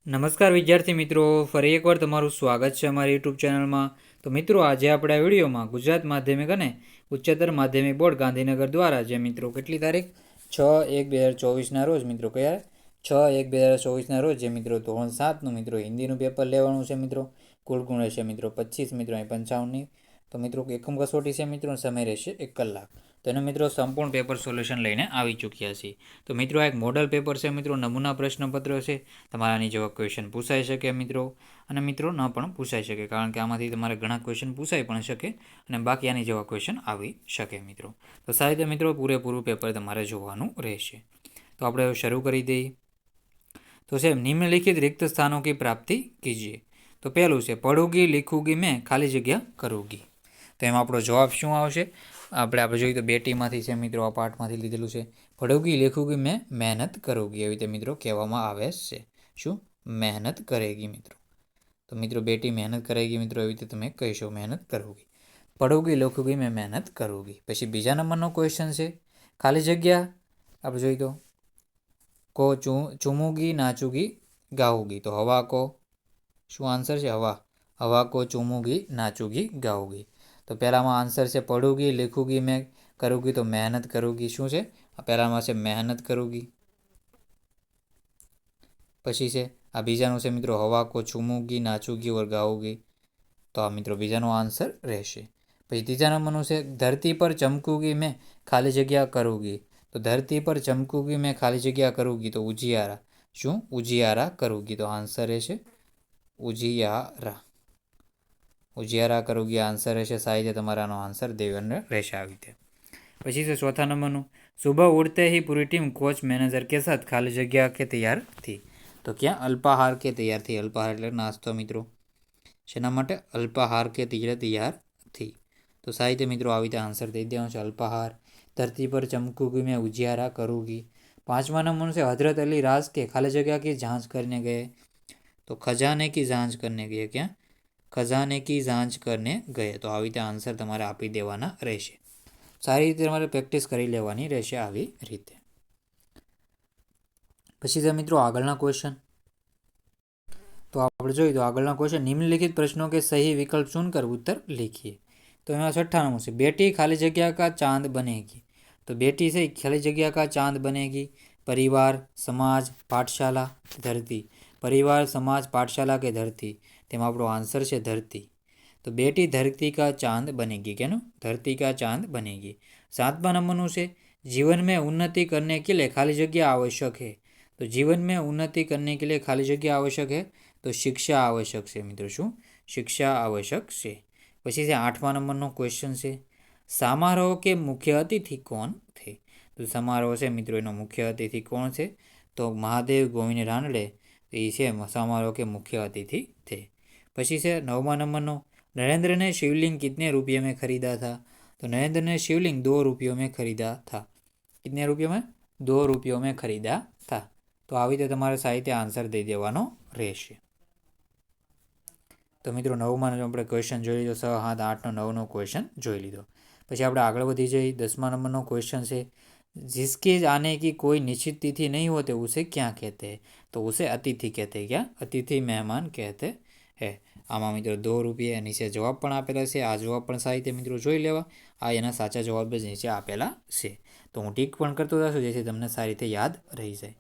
નમસ્કાર વિદ્યાર્થી મિત્રો, ફરી એકવાર તમારું સ્વાગત છે અમારી યુટ્યુબ ચેનલમાં. તો મિત્રો, આજે આપણે આ વિડીયોમાં ગુજરાત માધ્યમિક અને ઉચ્ચતર માધ્યમિક બોર્ડ ગાંધીનગર દ્વારા જે મિત્રો કેટલી તારીખ 6/1/2024ના રોજ મિત્રો કયા 6/1/2024ના રોજ જે મિત્રો ધોરણ 7નું મિત્રો હિન્દીનું પેપર લેવાનું છે મિત્રો. કુલ ગુણ રહેશે મિત્રો 25 મિત્રો અહીં 55ની. તો મિત્રો એકમ કસોટી છે મિત્રો, સમય રહેશે 1 કલાક. તો એનો મિત્રો સંપૂર્ણ પેપર સોલ્યુશન લઈને આવી ચૂક્યા છીએ. તો મિત્રો આ એક મોડલ પેપર છે મિત્રો, નમૂના પ્રશ્નપત્ર છે. તમારાની જેવા ક્વેશ્ચન પૂછાઈ શકે મિત્રો, અને મિત્રો ન પણ પૂછાઈ શકે, કારણ કે આમાંથી તમારે ઘણા ક્વેશ્ચન પૂછાઈ પણ શકે અને બાકી આની જેવા ક્વેશ્ચન આવી શકે મિત્રો. તો સારી રીતે મિત્રો પૂરેપૂરું પેપર તમારે જોવાનું રહેશે. તો આપણે શરૂ કરી દઈએ. તો છે નિમ્નલિખિત रिक्त स्थानों की प्राप्ति कीजिए. તો પહેલું છે પઢूंगी लिखूंगी मैं ખાલી જગ્યા करूंगी. તો એમાં આપણો જવાબ શું આવશે? આપણે જોઈએ તો બેટીમાંથી છે મિત્રો, આ પાઠમાંથી લીધેલું છે. પઢूंगी लिखूंगी मैं મહેનત करूंगी, એવી રીતે મિત્રો કહેવામાં આવે છે. શું? મહેનત કરેગી મિત્રો. તો મિત્રો બેટી મહેનત કરેગી મિત્રો, એવી રીતે તમે કહીશો મહેનત કરોગી. પઢूंगी लिखूंगी मैं મહેનત करूंगी. પછી બીજા નંબરનો ક્વેશ્ચન છે ખાલી જગ્યા. આપણે જોઈએ તો को चूमूंगी नाचूंगी गाऊंगी. તો हवा को શું આન્સર છે? હવા. હવા को चूमूंगी नाचूंगी गाऊंगी. તો પહેલામાં આન્સર છે પઢूंगी लिखूंगी मैं करूंगी, તો મહેનત કरूंगी શું છે? પહેલામાં છે મહેનત કरूंगी. પછી છે આ બીજાનું છે મિત્રો હવા को चूमूंगी नाचूंगी और गाऊंगी. તો આ મિત્રો બીજાનો આન્સર રહેશે. પછી ત્રીજા નંબરનું છે ધરતી પર ચમકूंगी मैं ખાલી જગ્યા करूंगी. તો ધરતી પર ચમકूंगी मैं ખાલી જગ્યા करूंगी, તો ઉજિયારા. શું? ઉજિયારા करूंगी. તો આન્સર રહેશે ઉજિયારા. ઉજિયારા करूंगी આન્સર રહેશે. સાહિત્ય તમારાનો આન્સર દેવેન્દ્ર રહેશે આવી રીતે. પછી છે ચોથા નંબરનું सुबह उठते ही पूरी टीम कोच मैनेजर के साथ खाली जगह के तैयार थी. તો ક્યાં? અલ્પાહાર કે તૈયાર થી. અલ્પાહાર એટલે નાસ્તો મિત્રો. શેના માટે? અલ્પાહાર કે તૈયાર થી. તો સાહિત્ય મિત્રો આવી રીતે આન્સર દઈ દેવાનો છે અલ્પાહાર. ધરતી પર ચમકूंगी मैं ઉજિયારા करूंगी. પાંચમા નંબરનું છે हजरत अली राज के खाली जगह की जांच करने गए. તો ખજાને કી જાંચ કરને ગયે. ક્યાં? ખજાને કી જાંચ કરને ગયે. તો આવી રીતે આન્સર તમારે આપી દેવાના રહેશે. સારી રીતે તમારે પ્રેક્ટિસ કરી લેવાની રહેશે આવી રીતે. પછી છે મિત્રો આગળના ક્વેશ્ચન. તો આપણે જોઈએ તો આગળના ક્વેશ્ચન निम्नलिखित प्रश्नों के सही विकल्प चुनकर उत्तर लिखिए. तो એમાં छठा नंबर से बेटी खाली जगह का चांद बनेगी. तो बेटी से खाली जगह का चांद बनेगी. परिवार, समाज, पाठशाला, धरती. परिवार, समाज, पाठशाला के धरती. તેમાં આપણો આન્સર છે ધરતી. તો બેટી ધરતી का चांद बनेगी. કેનું? धरती का चांद बनेगी. सातवां नंबरનું છે जीवन में उन्नति करने के लिए खाली जगह आवश्यक है. तो जीवन में उन्नति करने के लिए खाली जगह आवश्यक है. તો શિક્ષા આવશ્યક છે મિત્રો. શું? શિક્ષા આવશ્યક છે. પછી છે આઠમા નંબરનો ક્વેશ્ચન છે સમારોહ કે મુખ્ય અતિથિ કોણ થે. તો સમારોહ છે મિત્રો એનો મુખ્ય અતિથિ કોણ છે? તો મહાદેવ ગોવિંદ રાનડે એ છે સમારોહ કે મુખ્ય અતિથિ થે. પછી છે નવમા નંબરનો नरेंद्र ने शिवलिंग कितने रुपये में खरीदा था. तो नरेंद्र ने शिवलिंग 2 रुपयों में खरीदा था. कितने रुपयों में? 2 रुपयों में खरीदा था. તો આવી રીતે તમારે સાહિત્ય આન્સર દઈ દેવાનો રહેશે. તો મિત્રો નવમાં આપણે ક્વેશ્ચન જોઈ લીધો. 6, 7, 8, 9નો ક્વેશ્ચન જોઈ લીધો. પછી આપણે આગળ વધી જઈએ. 10મા નંબરનો ક્વેશ્ચન છે जिसके आने की कोई निश्चित तिथि नहीं होते उसे क्या कहते हैं. तो उसे अतिथि कहते हैं. क्या? अतिथि मेहमान कहते हैं. આમાં મિત્રો 2 રૂપિયા નીચે જવાબ પણ આપેલા છે. આ જવાબ પણ સાહિત્ય મિત્રો જોઈ લેવા. આ એના સાચા જવાબ જ નીચે આપેલા છે. તો હું ટીક પણ કરતો જશું જેથી તમને સારી રીતે યાદ રહી જાય.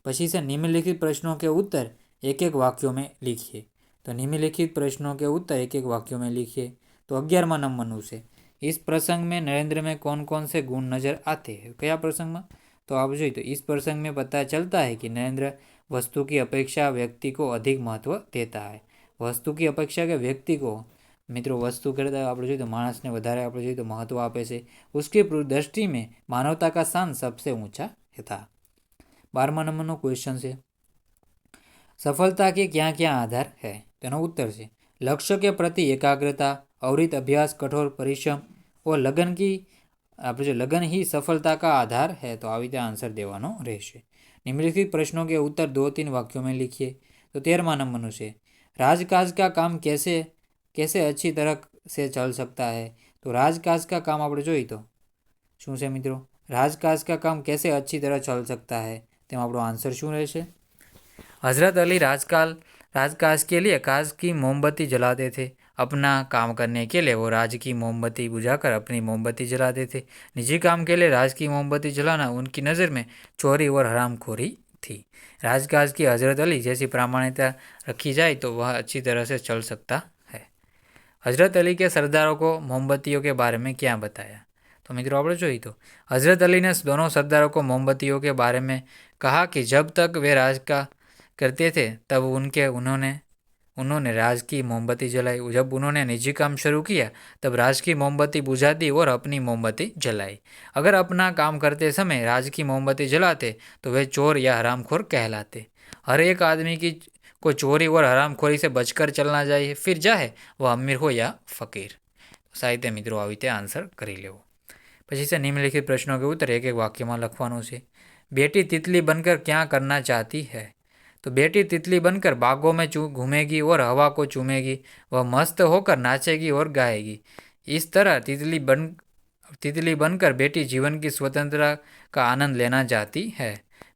પછી છે निम्नलिखित प्रश्नों के उत्तर एक एक वाक्यों में लिखिए. तो निम्नलिखित प्रश्नों के उत्तर एक एक वाक्यों में लिखिए. तो 11मा नंबरનું છે इस प्रसंग में नरेंद्र में कौन कौन से गुण नजर आते हैं. કયા પ્રસંગમાં? તો आप જોઈએ તો इस प्रसंग में पता चलता है कि नरेंद्र वस्तु की अपेक्षा व्यक्ति को अधिक महत्व देता है. वस्तु की अपेक्षा के व्यक्ति को મિત્રો વસ્તુ કરતાં આપણે જોઈએ તો માણસને વધારે આપણે જોઈએ તો મહત્વ આપે છે. उसकी दृष्टि में मानवता का स्थान सबसे ऊंचा था. 12મા નંબરનો ક્વેશ્ચન છે सफलता के क्या क्या आधार है. તેનો ઉત્તર છે लक्ष्य के प्रति एकाग्रता, अविरत अभ्यास, कठोर परिश्रम और लगन की આપણે जो लगन ही सफलता का आधार है. तो આવી રીતે આન્સર દેવાનો રહેશે. निम्नलिखित प्रश्नों के उत्तर 2-3 वाक्यों में लिखिए. तो 13મા નંબરનું છે राजकाज का काम कैसे कैसे अच्छी तरह से चल सकता है. तो राजकाज का काम આપણે જોઈએ તો શું છે મિત્રો? राजकाज का काम कैसे अच्छी तरह चल सकता है. તેમાં આપણો આન્સર શું રહેશે? हजरत अली राजकाज के लिए काज की मोमबत्ती जलाते थे। अपना काम करने के लिए वो राज की मोमबत्ती बुझाकर अपनी मोमबत्ती जलाते थे। निजी काम के लिए राज की मोमबत्ती जलाना उनकी नज़र में चोरी और हरामखोरी थी। राजकाज की हजरत अली जैसी प्रामाणिकता रखी जाए तो वह अच्छी तरह से चल सकता है। हजरत अली के सरदारों को मोमबत्तियों के बारे में क्या बताया? तो मित्रों આપણે જોઈએ तो हजरत अली ने दोनों सरदारों को मोमबत्तियों के बारे में कहा कि जब तक वे राज का करते थे तब उन्होंने राज की मोमबत्ती जलाई। जब उन्होंने निजी काम शुरू किया तब राज की मोमबत्ती बुझा दी और अपनी मोमबत्ती जलाई। अगर अपना काम करते समय राज की मोमबत्ती जलाते तो वे चोर या हरामखोर कहलाते। हर एक आदमी को चोरी और हरामखोरी से बचकर चलना चाहिए, फिर चाहे वह अमीर हो या फकीर। साहित्य मित्रों आ रीते आंसर करी लेवो। पछी से निम्नलिखित प्रश्नों के उत्तर एक एक वाक्य में लखवानुं छे। बेटी तितली बनकर क्या करना चाहती है? तो बेटी तितली बनकर बागों में घूमेगी और हवा को चूमेगी। वह मस्त होकर नाचेगी और गाएगी। इस तरह तितली बनकर बेटी जीवन की स्वतंत्रता का आनंद लेना चाहती है।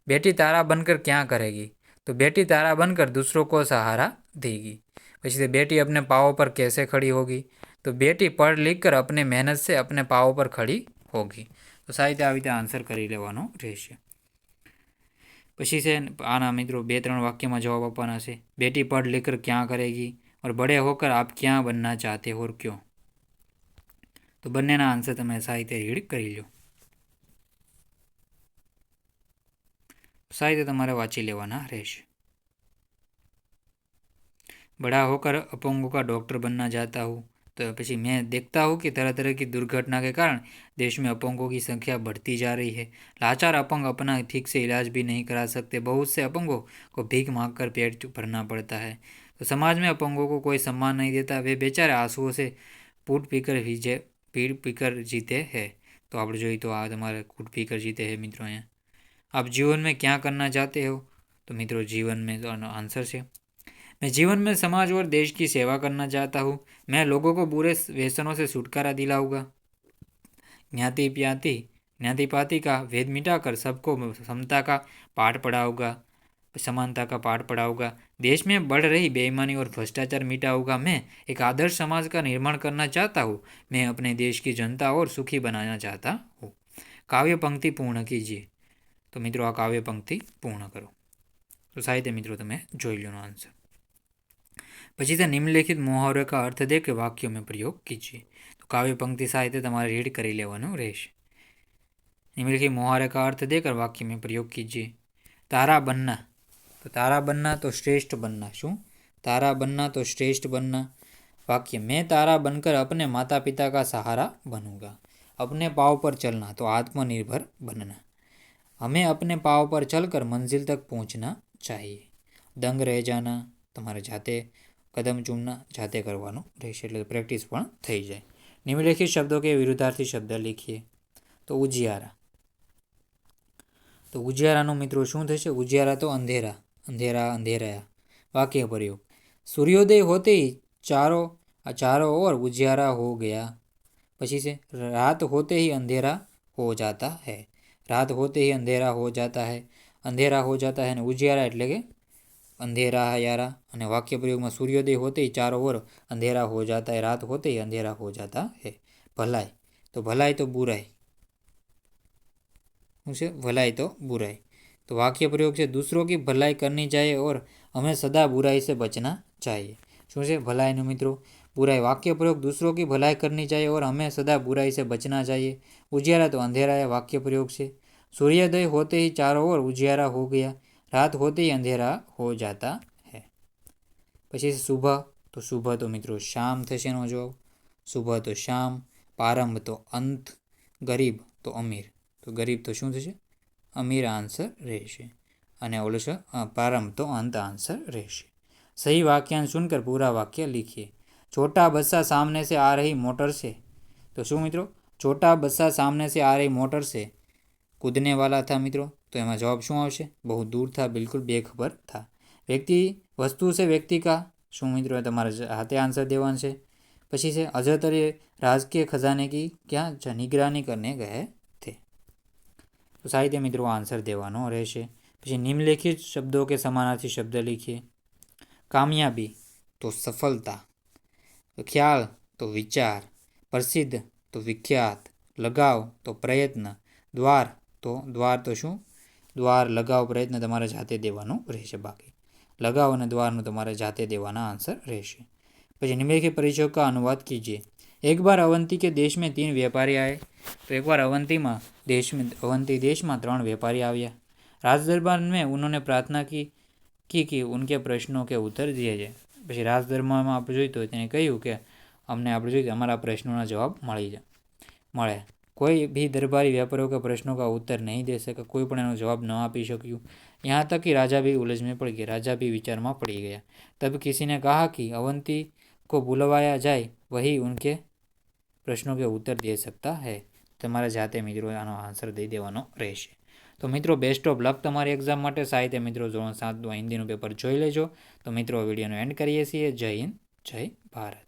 बेटी तारा बनकर क्या करेगी? तो बेटी तारा बनकर दूसरों को सहारा देगी। पछी से बेटी अपने पाँव पर कैसे खड़ी होगी? तो बेटी पढ़ लिख कर अपने मेहनत से अपने पाँव पर खड़ी होगी। तो साहित्य आ रीते आंसर करी लेवानो रहेशे। पछी से आना मित्रों 2-3 वाक्य में जवाब आपवाना छे। बेटी पढ़ लिख कर क्या करेगी और बड़े होकर आप क्या बनना चाहते हो और क्यों? तो बन्नेना आंसर तमे साहित्य रीड करी लो। साहित्य तमारे वाँची लेवाना रहेशे। बड़ा होकर अपंगों का डॉक्टर बनना चाहता हूँ। तो पीछे मैं देखता हूँ कि तरह तरह की दुर्घटना के कारण देश में अपंगों की संख्या बढ़ती जा रही है। लाचार अपंग अपना ठीक से इलाज भी नहीं करा सकते। बहुत से अपंगों को भीख मांगकर पेट भरना पड़ता है। तो समाज में अपंगों को कोई सम्मान नहीं देता। वे बेचारे आंसुओं से पीट पीकर जीते हैं। तो आप जो तो आ तुम्हारे कूट पीकर जीते हैं मित्रों। यहाँ आप जीवन में क्या करना चाहते हो? तो मित्रों जीवन में तो आंसर है मैं जीवन में समाज और देश की सेवा करना चाहता हूँ। मैं लोगों को बुरे व्यसनों से छुटकारा दिलाऊंगा। ज्ञाति पाति का भेद मिटाकर सबको समता का पाठ पढ़ाऊंगा, समानता का पाठ पढ़ाऊंगा। देश में बढ़ रही बेईमानी और भ्रष्टाचार मिटाऊंगा। मैं एक आदर्श समाज का निर्माण करना चाहता हूँ। मैं अपने देश की जनता और सुखी बनाना चाहता हूँ। काव्य पंक्ति पूर्ण कीजिए। तो मित्रों आ काव्य पंक्ति पूर्ण करो। तो साहित्य मित्रों तमे जोई लो आंसर। पछी से निम्नलिखित मुहावरे का अर्थ दे के वाक्यों में प्रयोग कीजिए। तो काव्य पंक्ति साहित्य तमारे रीड करी लेवानुं रहेशे। निम्नलिखित मुहावरे का अर्थ देकर वाक्य में प्रयोग कीजिए। तारा बनना तो श्रेष्ठ बनना। शू? तारा बनना तो श्रेष्ठ बनना। वाक्य मैं तारा बनकर अपने माता पिता का सहारा बनूंगा। अपने पाँव पर चलना तो आत्मनिर्भर बनना। हमें अपने पाँव पर चलकर मंजिल तक पहुंचना चाहिए। दंग रह जाना तमारे जाते कदम चूमना जाते करवानुं रहेशे એટલે પ્રેક્ટિસ પણ થઈ જાય। નિમ્નલિખિત શબ્દો के विरुद्धार्थी शब्द लिखिए। तो उजियारा। तो उजियाराનું મિત્રો શું થશે? उजियारा तो अंधेरा, अंधेरा अंधेराया। वाक्य प्रयोग सूर्योदय होते ही चारों ओर उजियारा हो गया। पछी से रात होते ही अंधेरा हो जाता है। रात होते ही अंधेरा हो जाता है। अंधेरा हो जाता है ने उजियारा એટલે કે अंधेरा यारा। અને वाक्य प्रयोग में सूर्योदय होते ही चारों ओर अंधेरा हो जाता है। रात होते ही अंधेरा हो जाता है। भलाई तो बुराई से भलाई तो बुराई। तो वाक्य प्रयोग से दूसरों की भलाई करनी चाहिए और हमें सदा बुराई से बचना चाहिए। शू से भलाई नो मित्रों बुराई। वाक्य प्रयोग दूसरों की भलाई करनी चाहिए और हमें सदा बुराई से बचना चाहिए। उजियारा तो अंधेरा है वाक्य प्रयोग से। सूर्योदय होते ही चारों ओर उजियारा हो गया। रात होते ही अंधेरा हो जाता है। पछी सुबह तो मित्रों शाम थशे नो जवाब। सुबह तो शाम। प्रारंभ तो अंत। गरीब तो अमीर। तो गरीब तो शू थशे? अमीर आंसर रहेशे। अने ओलो छे प्रारंभ तो अंत आंसर रहेशे। सही वाक्यांश सुनकर पूरा वाक्य लिखिए। छोटा बच्चा सामने से आ रही मोटर से। तो शू मित्रों? छोटा बच्चा सामने से आ रही मोटर से कूदने वाला था मित्रों। तो एमां जवाब शू आवशे? बहुत दूर था, बिल्कुल बेखबर था। व्यक्ति वस्तु से व्यक्ति का। शू मित्रों तमारे हाथे आंसर देवानुं छे। पछी से हजरत अली राज के खजाने की क्या निगरानी करने गए थे। तो साहित्य मित्रों आंसर देवानो रहेशे। પછી निम्नलिखित शब्दों के समानार्थी शब्द लिखिए। कामयाबी तो सफलता, ख्याल तो विचार, प्रसिद्ध तो विख्यात, लगाव तो प्रयत्न, द्वार तो શું द्वार लगाव प्रयत्न તમારે જાતે દેવાનું રહેશે। બાકી लगाव અને દ્વારનું તમારે જાતે દેવાના આન્સર રહેશે। પછી निम्नलिखित परिचयों का अनुवाद कीजिए। एक बार अवंती के देश में 3 व्यापारी आए। तो एक बार अवंती देश में 3 व्यापारी આવ્યા। राजदरबार में उन्होंने प्रार्थना की कि उनके प्रश्नों के उत्तर दिए जाए। પછી રાજદરબારમાં આપણે જોયું તો તેને કહ્યું કે અમને આપણે જોઈએ અમારા પ્રશ્નોના જવાબ મળે। कोई भी दरबारी व्यापारियों के प्रश्नों का उत्तर नहीं दे सका, कोई पण एनो जवाब न आपी शक्યું। यहाँ तक कि राजा भी उलझ में पड़ गया, राजा भी विचार में पड़ी गया। तब किसी ने कहा कि अवंती को बुलवाया जाए, वही उनके प्रश्नों के उत्तर दे सकता है। તમારે જાતે મિત્રો આનો આન્સર દઈ દેવાનો રહેશે। તો મિત્રો બેસ્ટ ઓફ લક તમારી એક્ઝામ માટે। સાહિત્ય મિત્રો ધોરણ 7 હિન્દીનું પેપર જોઈ લેજો। તો મિત્રો વિડીયોનો એન્ડ કરીએ છીએ। જય હિન્દ, જય ભારત।